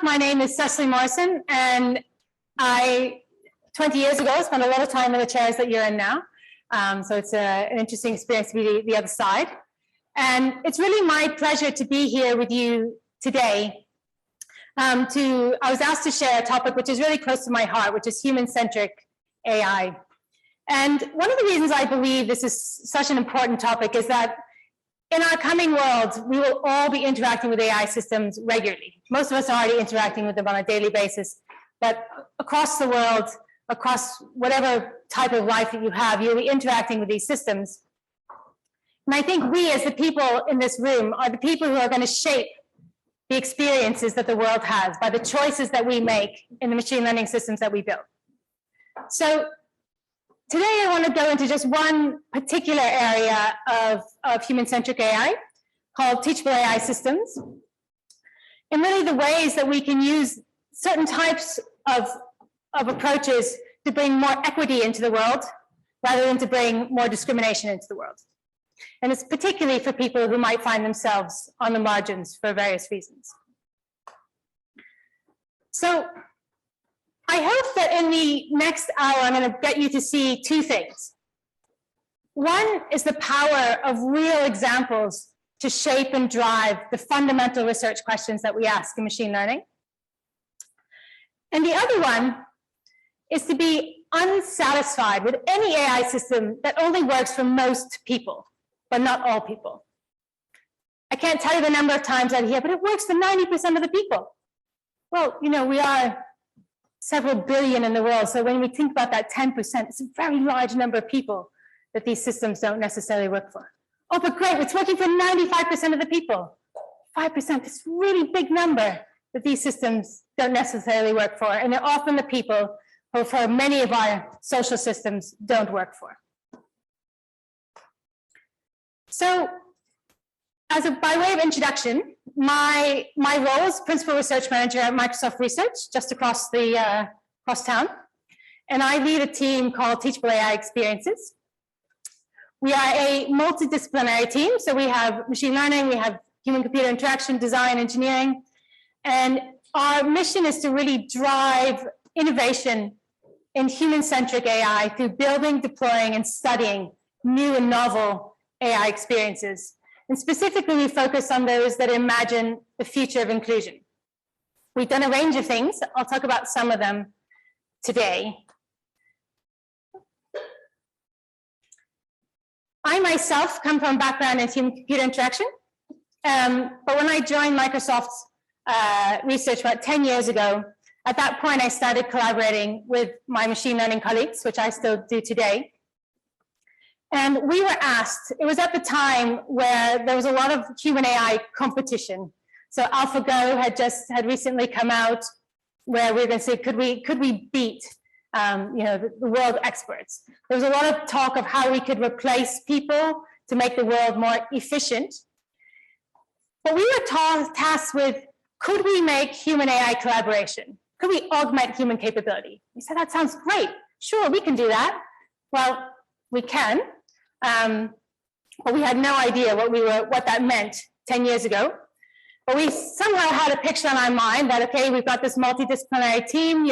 My name is Cecily Morrison, and 20 years ago, spent a lot of time in the chairs that you're in now. So it's an interesting experience to be the other side. And it's really my pleasure to be here with you today. I was asked to share a topic which is really close to my heart, which is human-centric AI. And one of the reasons I believe this is such an important topic is that in our coming world, we will all be interacting with AI systems regularly. Most of us are already interacting with them on a daily basis, but across the world, across whatever type of life that you have, you'll be interacting with these systems. And I think we, as the people in this room, are the people who are going to shape the experiences that the world has by the choices that we make in the machine learning systems that we build. So today I want to go into just one particular area of human-centric AI called Teachable AI systems, and really the ways that we can use certain types of approaches to bring more equity into the world rather than to bring more discrimination into the world. And it's particularly for people who might find themselves on the margins for various reasons. So I hope that in the next hour, I'm going to get you to see two things. One is the power of real examples to shape and drive the fundamental research questions that we ask in machine learning. And the other one is to be unsatisfied with any AI system that only works for most people, but not all people. I can't tell you the number of times I hear, but it works for 90% of the people. Well, you know, we are several billion in the world. So when we think about that 10%, it's a very large number of people that these systems don't necessarily work for. Oh, but great, it's working for 95% of the people. 5%, this really big number that these systems don't necessarily work for. And they're often the people who, for many of our social systems, don't work for. So, by way of introduction, my role is Principal Research Manager at Microsoft Research, just across town. And I lead a team called Teachable AI Experiences. We are a multidisciplinary team, so we have machine learning, we have human-computer interaction, design, engineering, and our mission is to really drive innovation in human-centric AI through building, deploying, and studying new and novel AI experiences. And specifically, we focus on those that imagine the future of inclusion. We've done a range of things. I'll talk about some of them today. I myself come from a background in human-computer interaction. But when I joined Microsoft Research about 10 years ago, at that point, I started collaborating with my machine learning colleagues, which I still do today. And we were asked, it was at the time where there was a lot of human AI competition. So AlphaGo had recently come out where we were going to say, could we beat the world experts? There was a lot of talk of how we could replace people to make the world more efficient. But we were tasked with, could we make human AI collaboration? Could we augment human capability? We said, that sounds great. Sure, we can do that. Well, we can. But we had no idea what that meant 10 years ago. But we somehow had a picture in our mind that, okay, we've got this multidisciplinary team,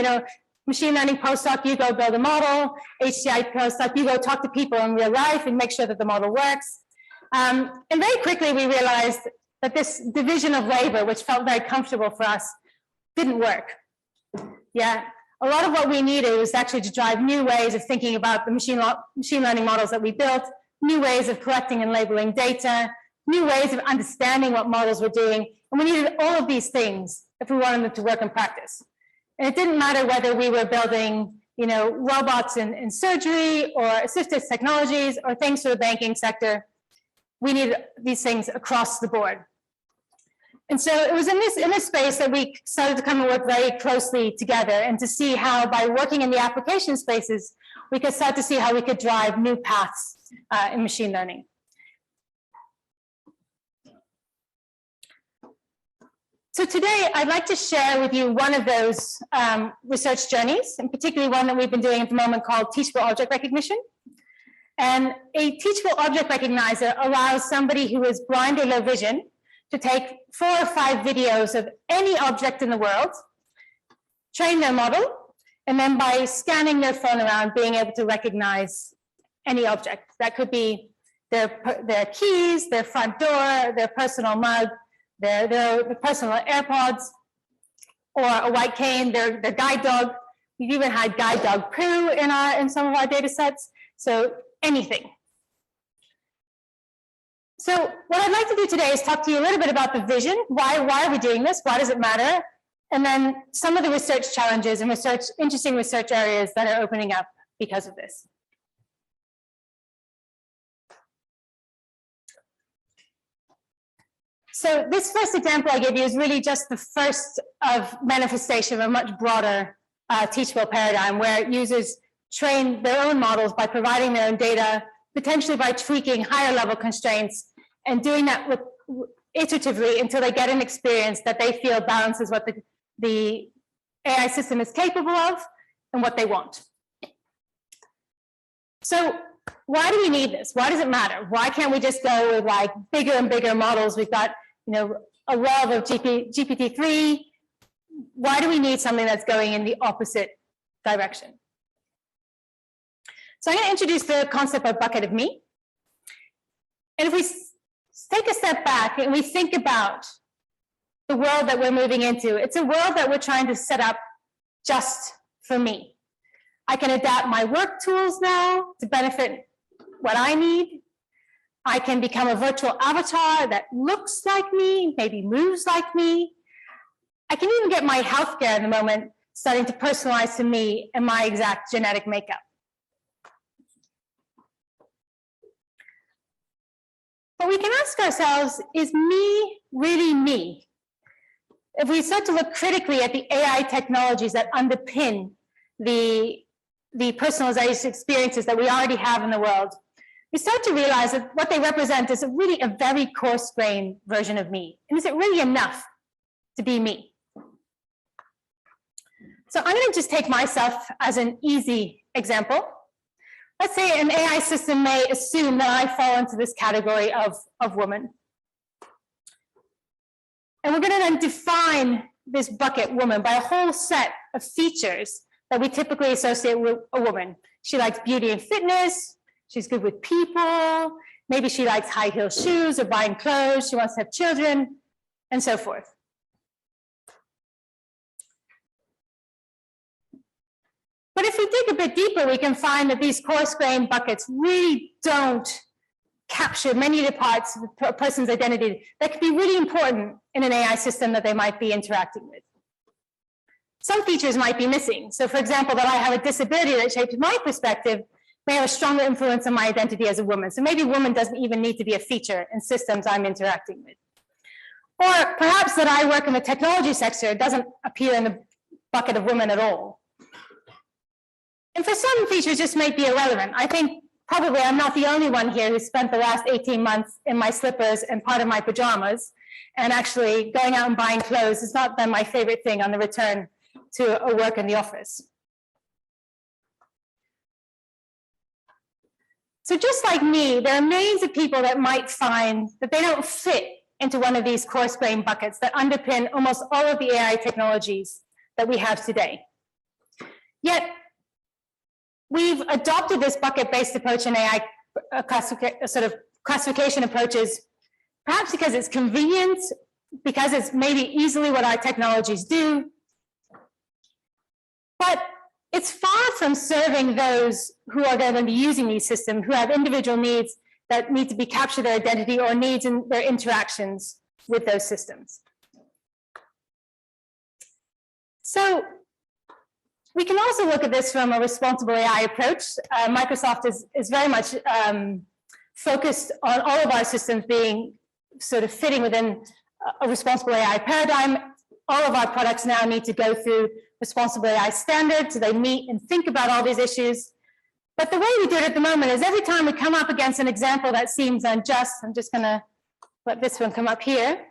machine learning postdoc, you go build a model, HCI postdoc, you go talk to people in real life and make sure that the model works. And very quickly we realized that this division of labor, which felt very comfortable for us, didn't work. Yeah. A lot of what we needed was actually to drive new ways of thinking about the machine learning models that we built, new ways of collecting and labeling data, new ways of understanding what models were doing. And we needed all of these things if we wanted them to work in practice. And it didn't matter whether we were building, robots in surgery or assistive technologies or things for the banking sector. We needed these things across the board. And so it was in this space that we started to come and work very closely together and to see how, by working in the application spaces, we could start to see how we could drive new paths in machine learning. So today, I'd like to share with you one of those research journeys, and particularly one that we've been doing at the moment called Teachable Object Recognition. And a Teachable Object Recognizer allows somebody who is blind or low vision to take 4 or 5 videos of any object in the world, train their model, and then by scanning their phone around, being able to recognize any object. That could be their keys, their front door, their personal mug, their personal AirPods, or a white cane, their guide dog. We've even had guide dog poo in some of our data sets. So anything. So what I'd like to do today is talk to you a little bit about the vision. Why are we doing this? Why does it matter? And then some of the research challenges and interesting research areas that are opening up because of this. So this first example I gave you is really just the first of manifestation of a much broader teachable paradigm where users train their own models by providing their own data, potentially by tweaking higher level constraints and doing that iteratively until they get an experience that they feel balances what the AI system is capable of and what they want. So why do we need this? Why does it matter? Why can't we just go with like bigger and bigger models? We've got, you know, a wealth of GPT-3. Why do we need something that's going in the opposite direction? So I'm going to introduce the concept of bucket of me. And if we take a step back and we think about the world that we're moving into, it's a world that we're trying to set up just for me. I can adapt my work tools now to benefit what I need. I can become a virtual avatar that looks like me, maybe moves like me. I can even get my healthcare in the moment starting to personalize to me and my exact genetic makeup. But we can ask ourselves, is me really me? If we start to look critically at the AI technologies that underpin the personalization experiences that we already have in the world, we start to realize that what they represent is really a very coarse-grained version of me. And is it really enough to be me? So I'm going to just take myself as an easy example. Let's say an AI system may assume that I fall into this category of woman. And we're going to then define this bucket woman by a whole set of features that we typically associate with a woman. She likes beauty and fitness. She's good with people. Maybe she likes high heel shoes or buying clothes. She wants to have children and so forth. But if we dig a bit deeper, we can find that these coarse-grained buckets really don't capture many of the parts of a person's identity that could be really important in an AI system that they might be interacting with. Some features might be missing. So for example, that I have a disability that shapes my perspective may have a stronger influence on my identity as a woman. So maybe woman doesn't even need to be a feature in systems I'm interacting with. Or perhaps that I work in the technology sector doesn't appear in the bucket of women at all. And for some features, just might be irrelevant. I think probably I'm not the only one here who spent the last 18 months in my slippers and part of my pajamas, and actually going out and buying clothes has not been my favorite thing on the return to a work in the office. So just like me, there are millions of people that might find that they don't fit into one of these coarse-grained buckets that underpin almost all of the AI technologies that we have today. Yet, we've adopted this bucket-based approach in AI classification approaches, perhaps because it's convenient, because it's maybe easily what our technologies do. But it's far from serving those who are going to be using these systems, who have individual needs that need to be captured their identity or needs in their interactions with those systems. So we can also look at this from a responsible AI approach. Microsoft is very much focused on all of our systems being sort of fitting within a responsible AI paradigm. All of our products now need to go through responsible AI standards, so they meet and think about all these issues. But the way we do it at the moment is every time we come up against an example that seems unjust, I'm just going to let this one come up here.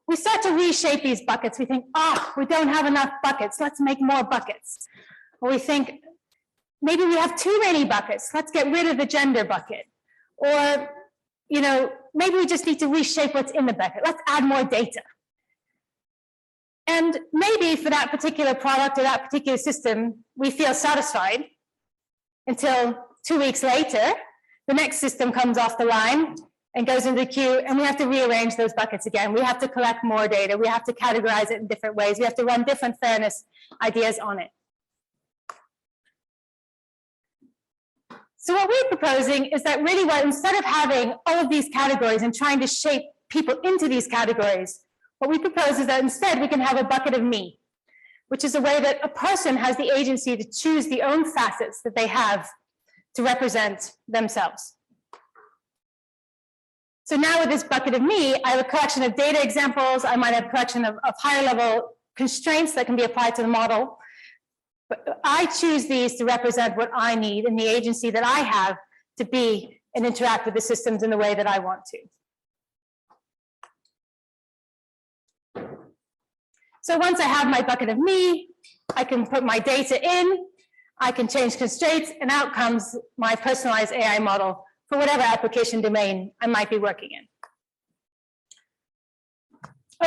We start to reshape these buckets. We think, oh, we don't have enough buckets. Let's make more buckets. Or we think, maybe we have too many buckets. Let's get rid of the gender bucket. Or, you know, maybe we just need to reshape what's in the bucket. Let's add more data. And maybe for that particular product or that particular system, we feel satisfied until 2 weeks later, the next system comes off the line and goes into the queue, and we have to rearrange those buckets again. We have to collect more data. We have to categorize it in different ways. We have to run different fairness ideas on it. So what we're proposing is that really, what, instead of having all of these categories and trying to shape people into these categories, what we propose is that instead we can have a bucket of me, which is a way that a person has the agency to choose the own facets that they have to represent themselves. So now with this bucket of me, I have a collection of data examples. I might have a collection of higher level constraints that can be applied to the model. But I choose these to represent what I need and the agency that I have to be and interact with the systems in the way that I want to. So once I have my bucket of me, I can put my data in, I can change constraints, and out comes my personalized AI model for whatever application domain I might be working in.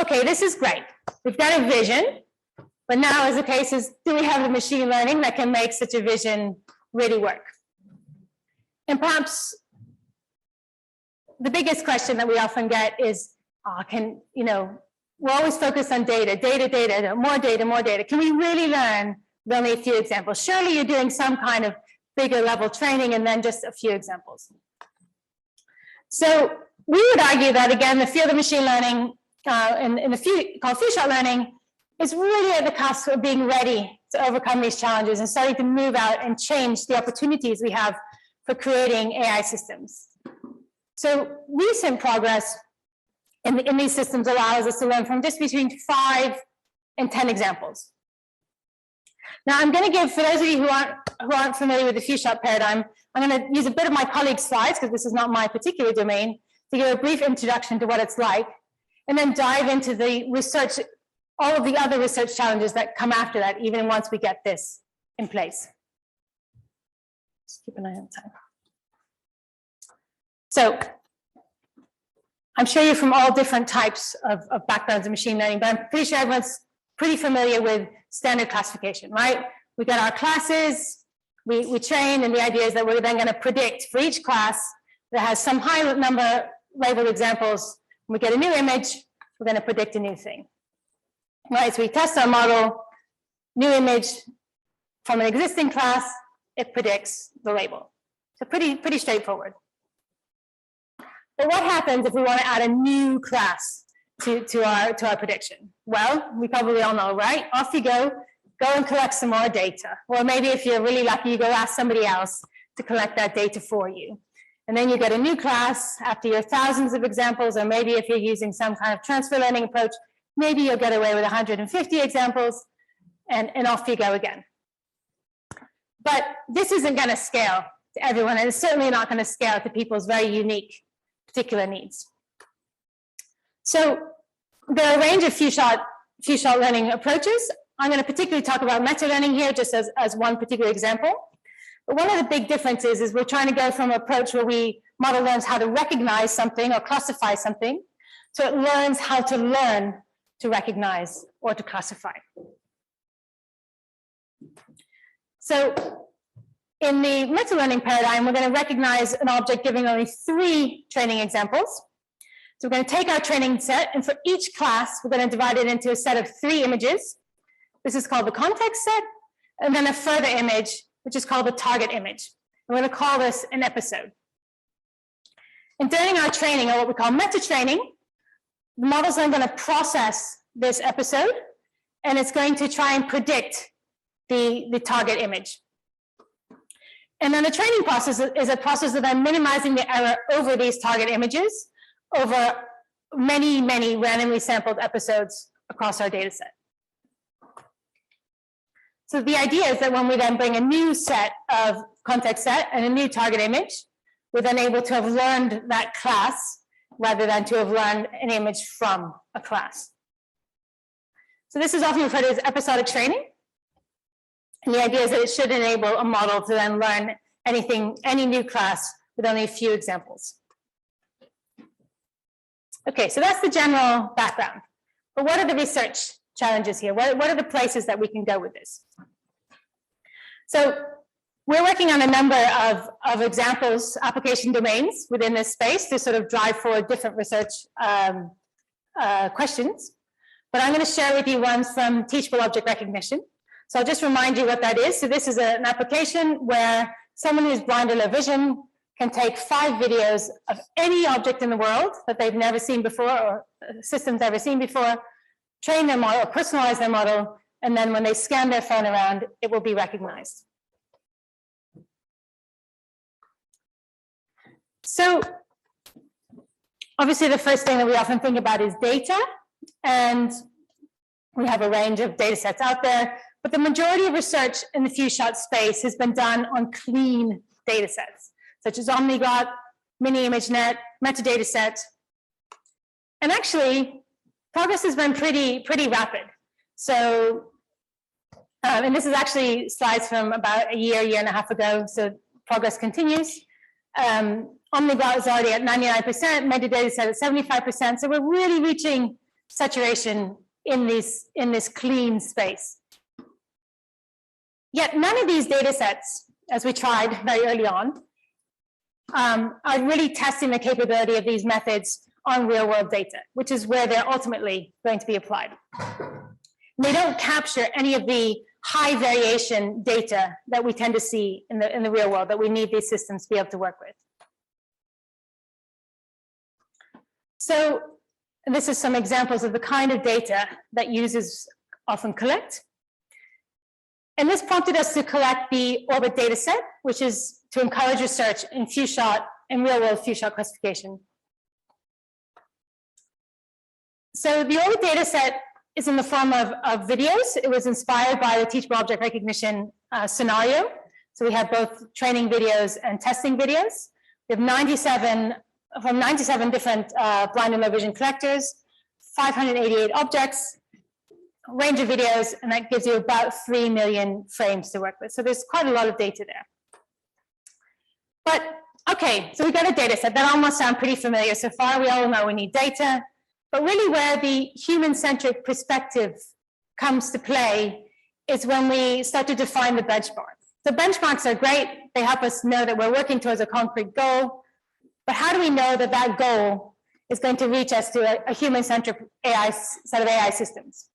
Okay, this is great. We've got a vision, but now as the case is, do we have the machine learning that can make such a vision really work? And perhaps the biggest question that we often get is, we're always focused on data, more data, more data. Can we really learn with only a few examples? Surely you're doing some kind of bigger level training and then just a few examples. So we would argue that, again, the field of machine learning in the field called few-shot learning is really at the cusp of being ready to overcome these challenges and starting to move out and change the opportunities we have for creating AI systems. So recent progress in these systems allows us to learn from just between 5 and 10 examples. Now, I'm going to give, for those of you who aren't familiar with the few-shot paradigm, I'm going to use a bit of my colleagues' slides, because this is not my particular domain, to give a brief introduction to what it's like, and then dive into the research, all of the other research challenges that come after that, even once we get this in place. Just keep an eye on time. So, I'm sure you're from all different types of backgrounds in machine learning, but I'm pretty sure everyone's pretty familiar with standard classification, right? We got our classes, we train, and the idea is that we're then going to predict for each class that has some high number labeled examples. When we get a new image, we're going to predict a new thing, right? So we test our model, new image from an existing class, it predicts the label. So pretty straightforward. But what happens if we want to add a new class to our prediction? Well, we probably all know, right? Off you go and collect some more data. Or maybe if you're really lucky, you go ask somebody else to collect that data for you. And then you get a new class after your thousands of examples, or maybe if you're using some kind of transfer learning approach, maybe you'll get away with 150 examples, and off you go again. But this isn't going to scale to everyone, and it's certainly not going to scale to people's very unique particular needs. So there are a range of few-shot learning approaches. I'm going to particularly talk about meta-learning here just as one particular example. But one of the big differences is we're trying to go from an approach where model learns how to recognize something or classify something, so it learns how to learn to recognize or to classify. So in the meta-learning paradigm, we're going to recognize an object giving only 3 training examples. So we're going to take our training set, and for each class, we're going to divide it into a set of 3 images. This is called the context set, and then a further image, which is called the target image. We're going to call this an episode. And during our training, or what we call meta-training, the model's then going to process this episode, and it's going to try and predict the target image. And then the training process is a process of then minimizing the error over these target images over many, many randomly sampled episodes across our data set. So the idea is that when we then bring a new set of context set and a new target image, we're then able to have learned that class rather than to have learned an image from a class. So this is often referred to as episodic training. And the idea is that it should enable a model to then learn any new class with only a few examples. Okay, so that's the general background. But what are the research challenges here? What are the places that we can go with this? So we're working on a number of examples, application domains within this space to sort of drive forward different research questions. But I'm going to share with you ones from Teachable object recognition. So I'll just remind you what that is. So this is an application where someone who's blind or low vision can take 5 videos of any object in the world that they've never seen before or system's ever seen before, train their model, personalize their model, and then when they scan their phone around, it will be recognized. So obviously the first thing that we often think about is data, and we have a range of data sets out there, but the majority of research in the few-shot space has been done on clean data sets, such as Omniglot, Mini-ImageNet, metadata set. And actually, progress has been pretty rapid. So, and this is actually slides from about a year and a half ago, so progress continues. Omniglot is already at 99%, metadata set at 75%, so we're really reaching saturation in this clean space. Yet none of these data sets, as we tried very early on, are really testing the capability of these methods on real world data, which is where they're ultimately going to be applied. They don't capture any of the high variation data that we tend to see in the real world that we need these systems to be able to work with. So this is some examples of the kind of data that users often collect. And this prompted us to collect the Orbit data set, which is to encourage research in real-world few-shot classification. So the Orbit data set is in the form of videos. It was inspired by the Teachable object recognition scenario. So we have both training videos and testing videos. We have 97 different blind and low vision collectors, 588 objects, a range of videos, and that gives you about 3 million frames to work with. So there's quite a lot of data there. But okay, so we got a data set. That almost sounds pretty familiar so far. We all know we need data. But really where the human-centric perspective comes to play is when we start to define the benchmarks. The benchmarks are great. They help us know that we're working towards a concrete goal. But how do we know that that goal is going to reach us to a human-centric set of AI systems?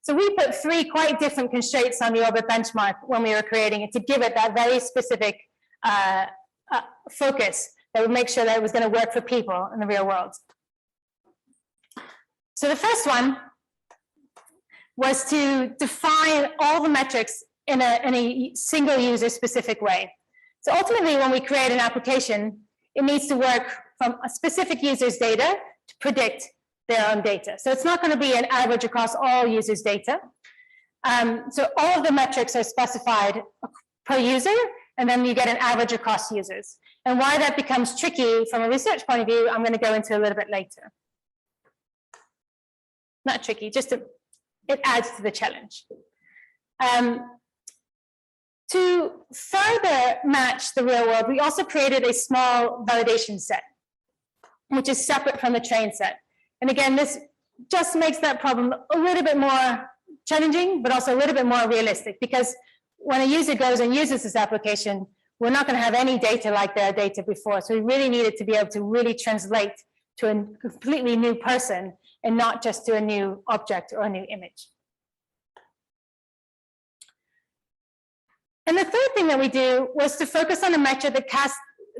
So we put 3 quite different constraints on the Orbit benchmark when we were creating it to give it that very specific focus that would make sure that it was going to work for people in the real world. So the first one was to define all the metrics in a single user specific way. So ultimately, when we create an application, it needs to work from a specific user's data to predict their own data. So it's not going to be an average across all users' data. So all of the metrics are specified per user, and then you get an average across users. And why that becomes tricky from a research point of view, I'm going to go into a little bit later. Not tricky, just it adds to the challenge. To further match the real world, we also created a small validation set, which is separate from the train set. And again, this just makes that problem a little bit more challenging, but also a little bit more realistic, because when a user goes and uses this application, we're not going to have any data like their data before. So we really needed to be able to really translate to a completely new person and not just to a new object or a new image. And the third thing that we do was to focus on a metric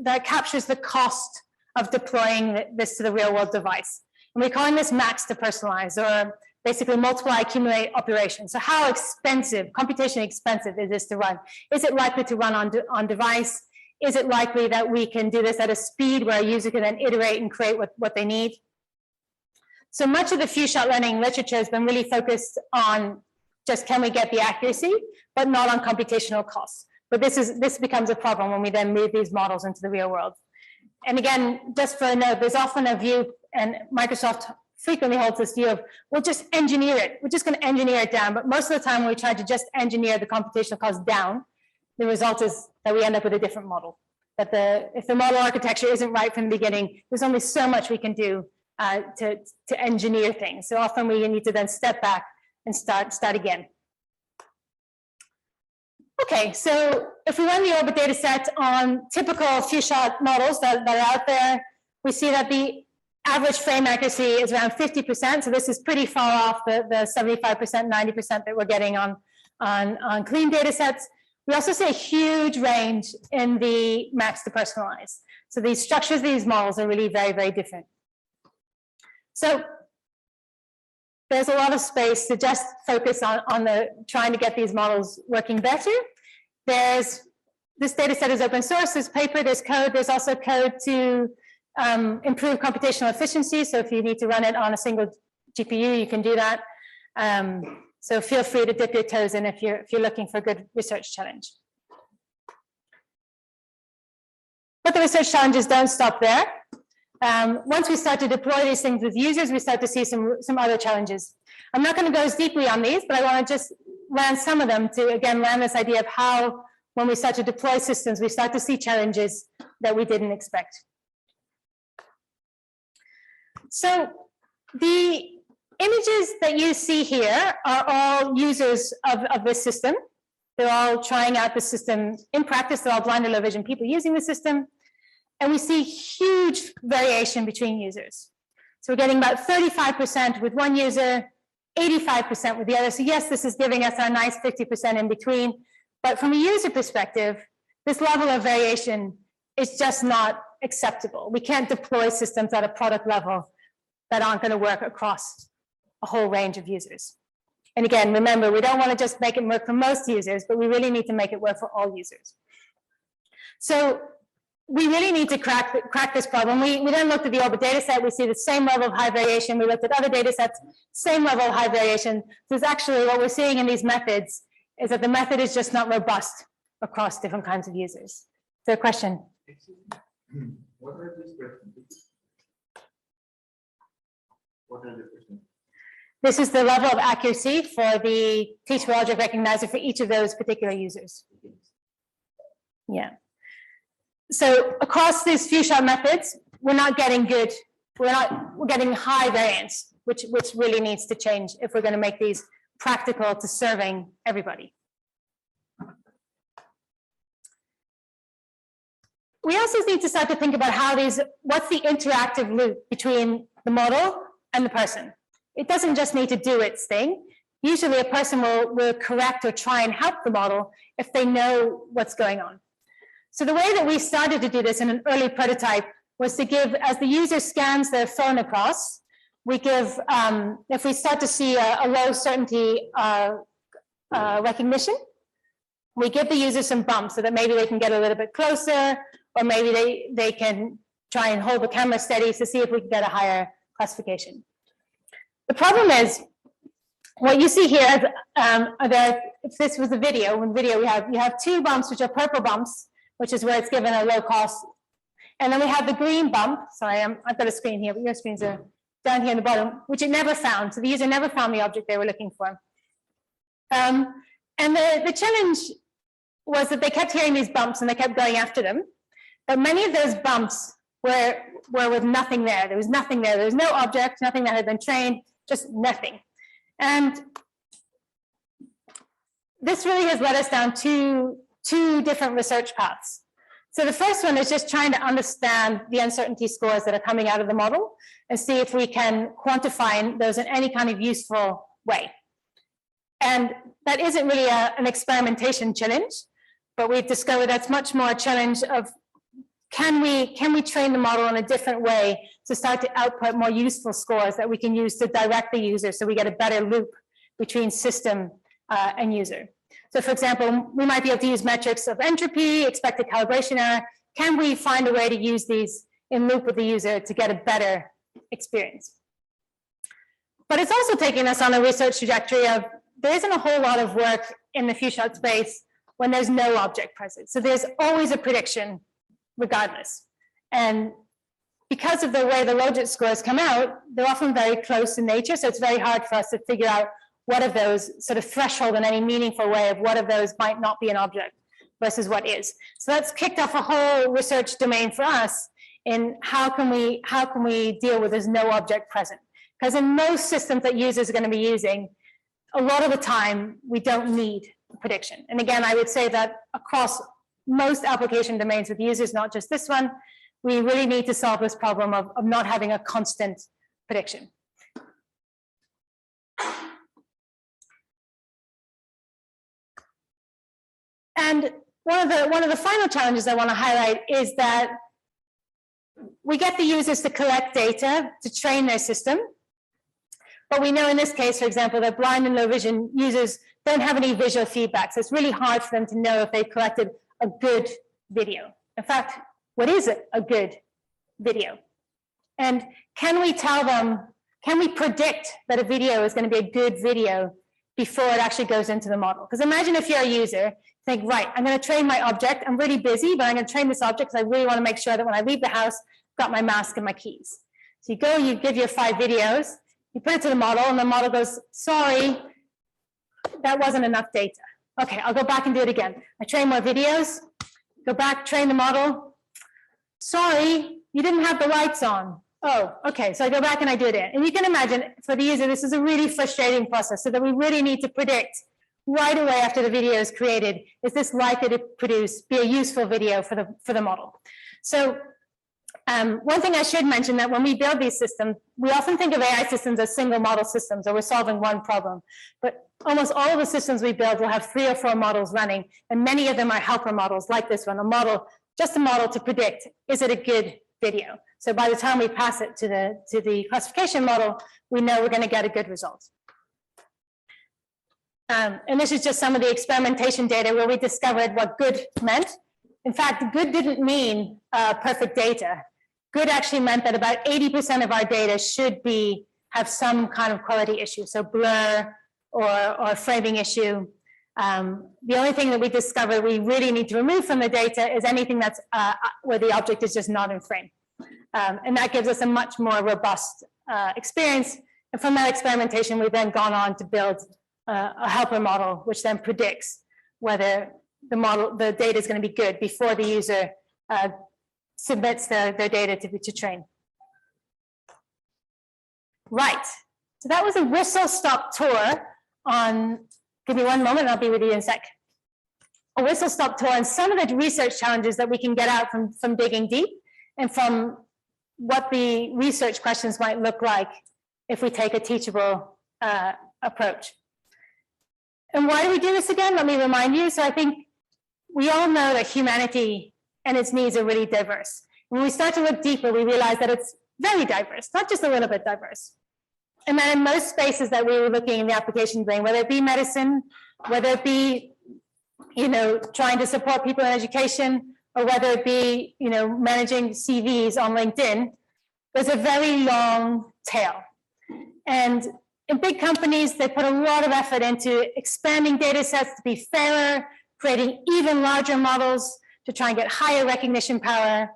that captures the cost of deploying this to the real world device. And we're calling this max to personalize, or basically multiply, accumulate operations. So how expensive, computationally expensive is this to run? Is it likely to run on device? Is it likely that we can do this at a speed where a user can then iterate and create what they need? So much of the few-shot learning literature has been really focused on just can we get the accuracy, but not on computational costs. But this becomes a problem when we then move these models into the real world. And again, just for a note, there's often a view, and Microsoft frequently holds this view of, we'll just engineer it. We're just going to engineer it down. But most of the time when we try to just engineer the computational cost down, the result is that we end up with a different model. That if the model architecture isn't right from the beginning, there's only so much we can do to engineer things. So often we need to then step back and start again. Okay, so if we run the orbit data set on typical few-shot models that are out there, we see that the average frame accuracy is around 50%. So this is pretty far off the 75%, 90% that we're getting on clean data sets. We also see a huge range in the max to personalize. So these structures of these models are really very, very different. So there's a lot of space to just focus on trying to get these models working better. This data set is open source, there's paper, there's code, there's also code to improve computational efficiency. So if you need to run it on a single GPU, you can do that. So feel free to dip your toes in if you're looking for a good research challenge. But the research challenges don't stop there. Once we start to deploy these things with users, we start to see some other challenges. I'm not going to go as deeply on these, but I want to just land some of them to, again, land this idea of how, when we start to deploy systems, we start to see challenges that we didn't expect. So the images that you see here are all users of this system. They're all trying out the system in practice. They're all blind or low vision people using the system. And we see huge variation between users. So we're getting about 35% with one user, 85% with the other. So yes, this is giving us our nice 50% in between. But from a user perspective, this level of variation is just not acceptable. We can't deploy systems at a product level that aren't going to work across a whole range of users. And again, remember, we don't want to just make it work for most users, but we really need to make it work for all users. So we really need to crack this problem. We then looked at the orbit data set. We see the same level of high variation. We looked at other data sets, same level of high variation. So it's actually what we're seeing in these methods is that the method is just not robust across different kinds of users. Is there a question? What are these questions? What are the questions? This is the level of accuracy for the teachable object recognizer for each of those particular users. Yeah. So across these few-shot methods, we're not getting good. We're getting high variance, which really needs to change if we're going to make these practical to serving everybody. We also need to start to think about what's the interactive loop between the model and the person. It doesn't just need to do its thing. Usually a person will correct or try and help the model if they know what's going on. So the way that we started to do this in an early prototype was to give, as the user scans their phone across, we give, if we start to see a low certainty recognition, we give the user some bumps so that maybe they can get a little bit closer, or maybe they can try and hold the camera steady to see if we can get a higher classification. The problem is, what you see here, if this was a video, in video you have two bumps, which are purple bumps, which is where it's given a low cost. And then we have the green bump. Sorry, I've got a screen here, but your screens are down here in the bottom, which it never found. So the user never found the object they were looking for. And the challenge was that they kept hearing these bumps and they kept going after them. But many of those bumps were with nothing there. There was nothing there. There was no object, nothing that had been trained, just nothing. And this really has led us down two different research paths. So the first one is just trying to understand the uncertainty scores that are coming out of the model and see if we can quantify those in any kind of useful way. And that isn't really an experimentation challenge, but we've discovered that's much more a challenge of can we train the model in a different way to start to output more useful scores that we can use to direct the user so we get a better loop between system and user. So for example, we might be able to use metrics of entropy, expected calibration error. Can we find a way to use these in loop with the user to get a better experience? But it's also taking us on a research trajectory of there isn't a whole lot of work in the few-shot space when there's no object present. So there's always a prediction regardless. And because of the way the logit scores come out, they're often very close in nature. So it's very hard for us to figure out what of those sort of threshold in any meaningful way of what of those might not be an object versus what is. So that's kicked off a whole research domain for us in how can we deal with there's no object present. Because in most systems that users are going to be using, a lot of the time, we don't need prediction. And again, I would say that across most application domains with users, not just this one, we really need to solve this problem of not having a constant prediction. And one of the final challenges I want to highlight is that we get the users to collect data to train their system. But we know in this case, for example, that blind and low vision users don't have any visual feedback. So it's really hard for them to know if they've collected a good video. In fact, what is a good video? And can we tell them, can we predict that a video is going to be a good video before it actually goes into the model? Because imagine if you're a user, think, right, I'm going to train my object. I'm really busy, but I'm going to train this object because I really want to make sure that when I leave the house, I've got my mask and my keys. So you go, you give your 5 videos, you put it to the model, and the model goes, sorry, that wasn't enough data. Okay, I'll go back and do it again. I train more videos, go back, train the model. Sorry, you didn't have the lights on. Oh, okay, so I go back and I do it again. And you can imagine, for the user, this is a really frustrating process, so that we really need to predict right away after the video is created, is this likely to be a useful video for the model? So one thing I should mention that when we build these systems, we often think of AI systems as single model systems, or we're solving one problem. But almost all of the systems we build will have 3 or 4 models running, and many of them are helper models like this one, just a model to predict, is it a good video? So by the time we pass it to the classification model, we know we're going to get a good result. And this is just some of the experimentation data where we discovered what good meant. In fact, good didn't mean perfect data. Good actually meant that about 80% of our data should have some kind of quality issue, so blur or framing issue. The only thing that we discovered we really need to remove from the data is anything that's where the object is just not in frame. And that gives us a much more robust experience. And from that experimentation, we've then gone on to build a helper model, which then predicts whether the data is going to be good before the user submits their data to train. Right, so that was a whistle-stop tour on, give me one moment, I'll be with you in a sec. A whistle-stop tour on some of the research challenges that we can get out from digging deep, and from what the research questions might look like if we take a teachable approach. And why do we do this again? Let me remind you. So I think we all know that humanity and its needs are really diverse. When we start to look deeper, we realize that it's very diverse, not just a little bit diverse. And then in most spaces that we were looking in the application domain, whether it be medicine, whether it be, trying to support people in education, or whether it be, managing CVs on LinkedIn, there's a very long tail. And in big companies, they put a lot of effort into expanding data sets to be fairer, creating even larger models to try and get higher recognition power.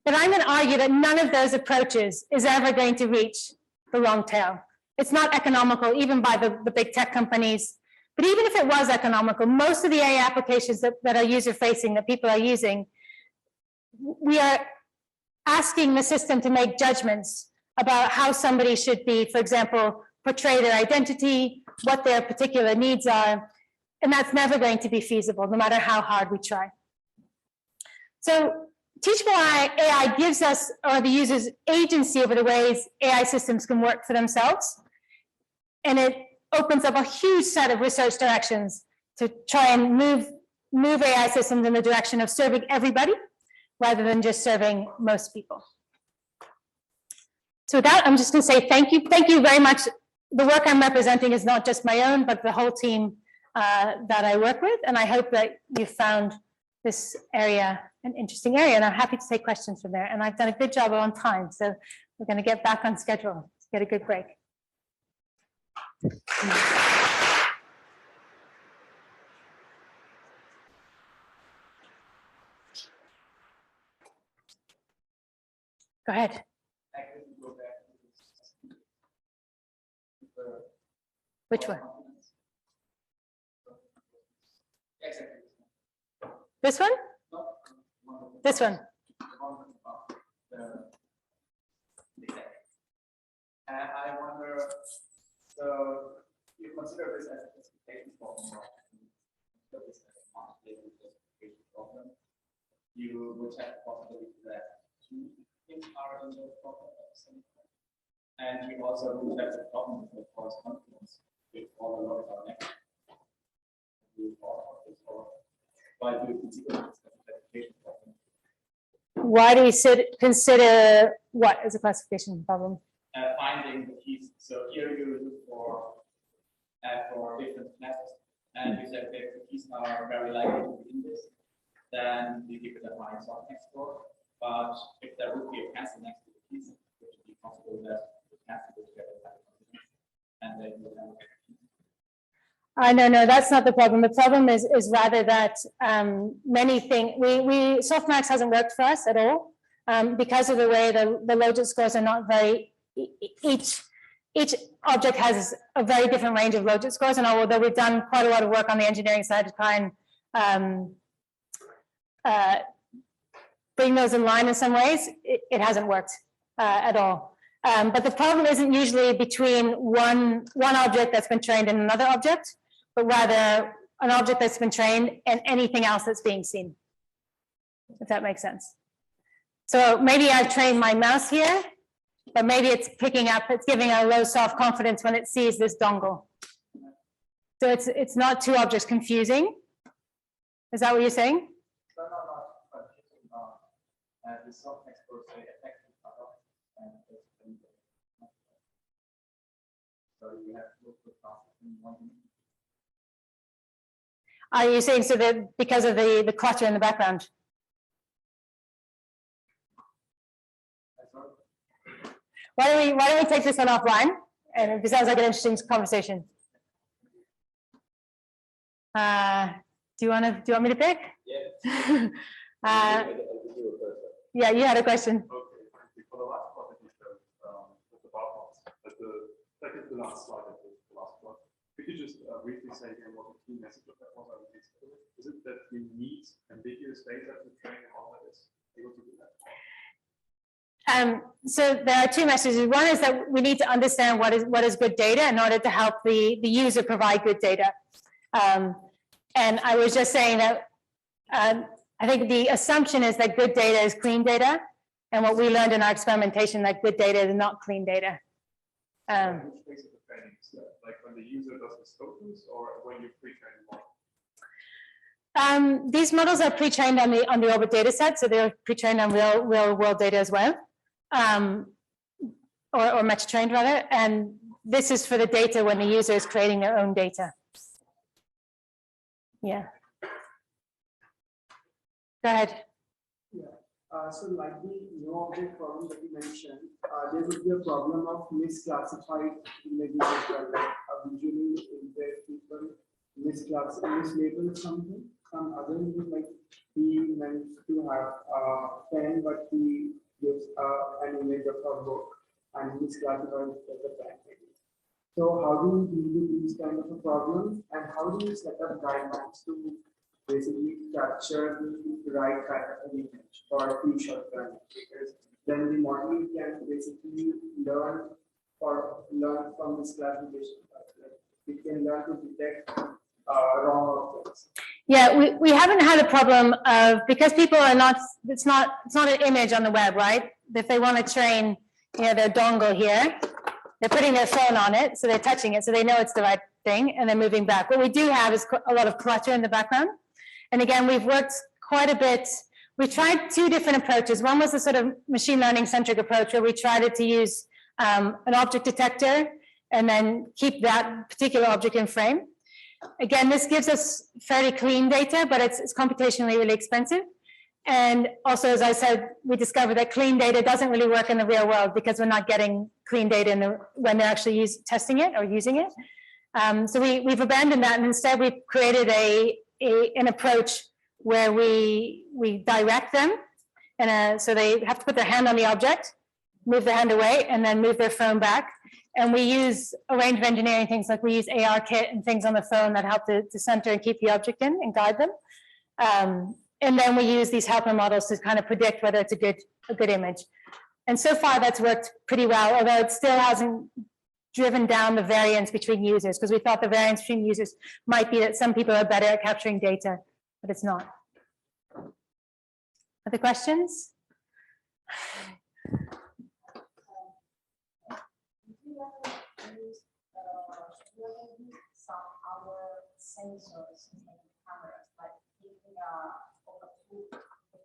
But I'm going to argue that none of those approaches is ever going to reach the long tail. It's not economical, even by the big tech companies. But even if it was economical, most of the AI applications that are user-facing, that people are using, we are asking the system to make judgments about how somebody should be, for example, portray their identity, what their particular needs are, and that's never going to be feasible, no matter how hard we try. So Teachable AI gives us, or the users, agency over the ways AI systems can work for themselves, and it opens up a huge set of research directions to try and move AI systems in the direction of serving everybody, rather than just serving most people. So with that, I'm just going to say thank you. Thank you very much. The work I'm representing is not just my own, but the whole team that I work with. And I hope that you found this area an interesting area. And I'm happy to take questions from there. And I've done a good job on time. So we're going to get back on schedule to get a good break. Go ahead. Which one? This one? This one? And I wonder, so you consider this as a classification problem, or consider this as a quantitative classification problem, you would have the possibility that two things are in the problem at the same time. And you also would have the problem with the false confidence if all the logs are negative. Why do you consider this as a classification problem? Why do we consider what as a classification problem? Finding the keys. So here you look for different classes, and you said if the keys are very likely to be in this, then you give it a high subtext score. But if there would be a castle next to the keys, it would be possible that the castle would get a high confidence, and they would have a keys. No, that's not the problem. The problem is rather that many things, softmax hasn't worked for us at all because of the way the logit scores are not very, each object has a very different range of logit scores, and although we've done quite a lot of work on the engineering side to try and bring those in line in some ways, it hasn't worked at all. But the problem isn't usually between one object that's been trained and another object, but rather an object that's been trained and anything else that's being seen, if that makes sense. So maybe I've trained my mouse here, but maybe it's picking up, it's giving a low self-confidence when it sees this dongle. So it's not two objects confusing. Is that what you're saying? No, and the subtext per se effectively cut off, and so you have to look for process in one. Are you saying so that because of the clutter in the background? Why don't we take this one offline? And it sounds like an interesting conversation. Do you want me to pick? Yeah. Yeah, you had a question. Okay, for the last part that you showed, with the bar plots, but second to last slide, I think, the last one. Could you just briefly say again what the key message of that was? Is it that we need ambiguous data to train a model that is able to do that? So there are two messages. One is that we need to understand what is good data in order to help the user provide good data. And I was just saying that I think the assumption is that good data is clean data, and what we learned in our experimentation that good data is not clean data. Which phase of the training is that? Like when the user does the tokens, or when you pre-train the model? These models are pre-trained on the orbit data set, so they're pre-trained on real world data as well, or much trained rather. And this is for the data when the user is creating their own data. Yeah. Go ahead. Yeah. So like the no object problem that you mentioned, there would be a problem of misclassified images as well, like visually impaired people mislabel something. Some other image, like he meant to have a pen, but he gives an image of a book and misclassifies it as a pen. So how do you deal with these kind of a problems, and how do you set up guidelines to basically capture the right kind of an image for future learning? Because then the model can basically learn from this classification. It can learn to detect wrong objects. Yeah, we haven't had a problem of, because people are not, it's not an image on the web, right? If they want to train, their dongle here, they're putting their phone on it, so they're touching it, so they know it's the right thing, and they're moving back. What we do have is a lot of clutter in the background. And again, we've worked quite a bit. We tried two different approaches. One was the sort of machine learning centric approach where we tried to use an object detector and then keep that particular object in frame. Again, this gives us fairly clean data, but it's computationally really expensive. And also, as I said, we discovered that clean data doesn't really work in the real world because we're not getting clean data when they're actually testing it or using it. So we've abandoned that, and instead we've created an approach where we direct them, and so they have to put their hand on the object, move their hand away, and then move their phone back. And we use a range of engineering things, like we use ARKit and things on the phone that help to center and keep the object in and guide them. And then we use these helper models to kind of predict whether it's a good image. And so far that's worked pretty well, although it still hasn't driven down the variance between users, because we thought the variance between users might be that some people are better at capturing data, but it's not. Other questions? Some other sensors in cameras, like thinking of a tool, in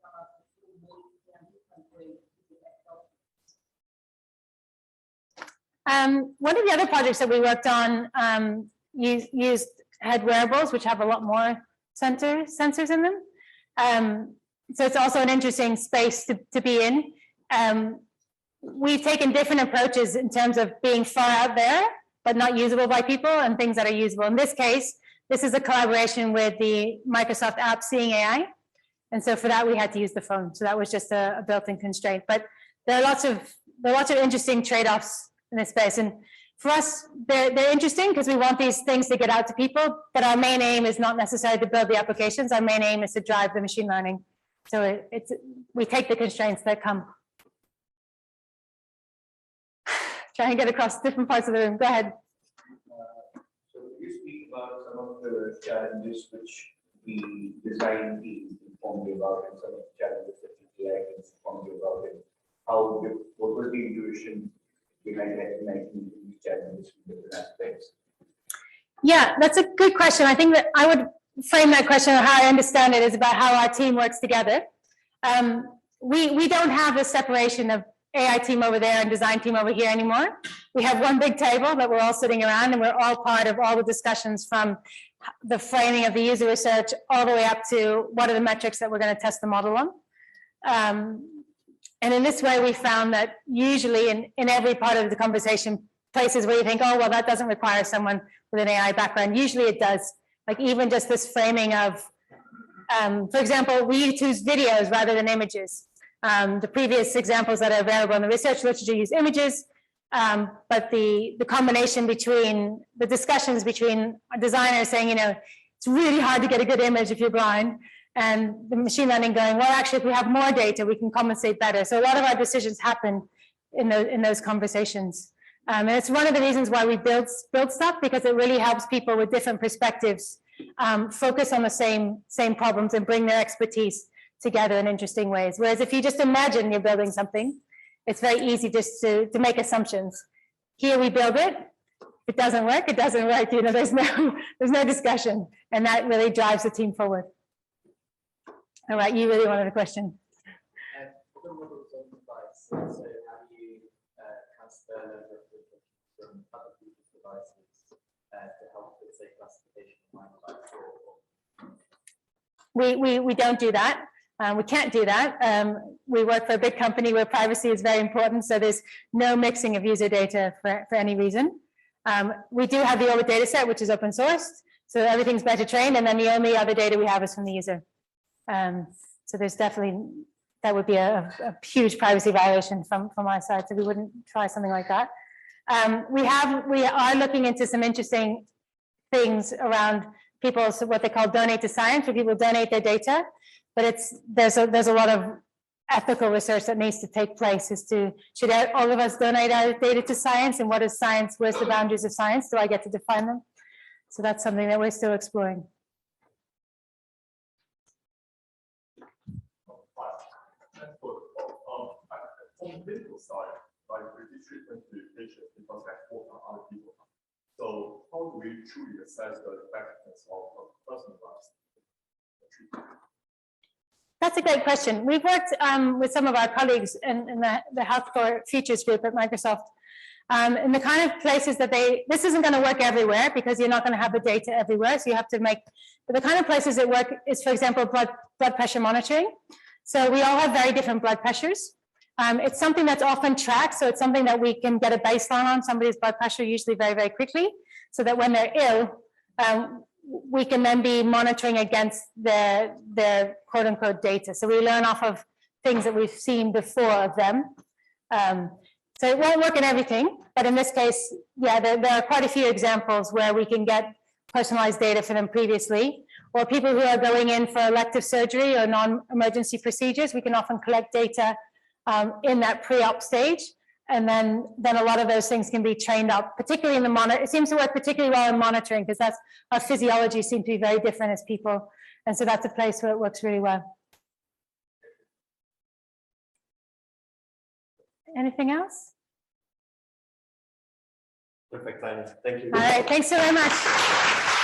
a different way. One of the other projects that we worked on used head wearables, which have a lot more sensors in them. So it's also an interesting space to be in. We've taken different approaches in terms of being far out there, but not usable by people, and things that are usable. In this case, this is a collaboration with the Microsoft app Seeing AI. And so for that, we had to use the phone. So that was just a built-in constraint. But there are lots of interesting trade-offs in this space. And for us, they're interesting because we want these things to get out to people, but our main aim is not necessarily to build the applications. Our main aim is to drive the machine learning. So we take the constraints that come. Try and get across different parts of the room. Go ahead. So you speak about some of the challenges which the design team informed you about, and some of the challenges that the AI informed you about, and what was the intuition behind recognizing these challenges from different aspects? Yeah, that's a good question. I think that I would frame that question, or how I understand it, is about how our team works together. We don't have the separation of AI team over there and design team over here anymore. We have one big table that we're all sitting around, and we're all part of all the discussions, from the framing of the user research all the way up to what are the metrics that we're going to test the model on. And in this way, we found that usually in every part of the conversation, places where you think, oh, well, that doesn't require someone with an AI background, usually it does. Like even just this framing of, for example, we choose videos rather than images. The previous examples that are available in the research literature use images, but the combination between the discussions between a designer saying, it's really hard to get a good image if you're blind, and the machine learning going, well, actually, if we have more data, we can compensate better. So a lot of our decisions happen in those conversations. And it's one of the reasons why we build stuff, because it really helps people with different perspectives focus on the same problems and bring their expertise together in interesting ways. Whereas if you just imagine you're building something, it's very easy just to make assumptions. Here we build it. If it doesn't work, it doesn't work. There's no discussion, and that really drives the team forward. All right, you really wanted a question. So how do you transfer leverage from other people's devices to help with, say, classification of my device? We don't do that. We can't do that. We work for a big company where privacy is very important, so there's no mixing of user data for any reason. We do have the Orbit data set, which is open sourced, so everything's better trained, and then the only other data we have is from the user. So there's definitely, that would be a huge privacy violation from our side, so we wouldn't try something like that. We are looking into some interesting things around people, so what they call donate to science, where people donate their data, but there's a lot of ethical research that needs to take place as to, should all of us donate our data to science, and what is science, where's the boundaries of science, do I get to define them? So that's something that we're still exploring. On the clinical side, like we do treatment to patients because they thought on other people. So how do we truly assess the effectiveness of personalized treatment? That's a great question. We've worked with some of our colleagues in the healthcare features group at Microsoft, in the kind of places that this isn't going to work everywhere, because you're not going to have the data everywhere. So you have to but the kind of places that work is, for example, blood pressure monitoring. So we all have very different blood pressures. It's something that's often tracked, so it's something that we can get a baseline on somebody's blood pressure usually very, very quickly, so that when they're ill, we can then be monitoring against their quote-unquote data. So we learn off of things that we've seen before of them. So it won't work in everything, but in this case, yeah, there are quite a few examples where we can get personalized data for them previously, or people who are going in for elective surgery or non-emergency procedures. We can often collect data in that pre-op stage. And then a lot of those things can be trained up, particularly in the monitor. It seems to work particularly well in monitoring because that's our physiology seems to be very different as people. And so that's a place where it works really well. Anything else? Perfect timing. Thank you. All right, thanks so very much.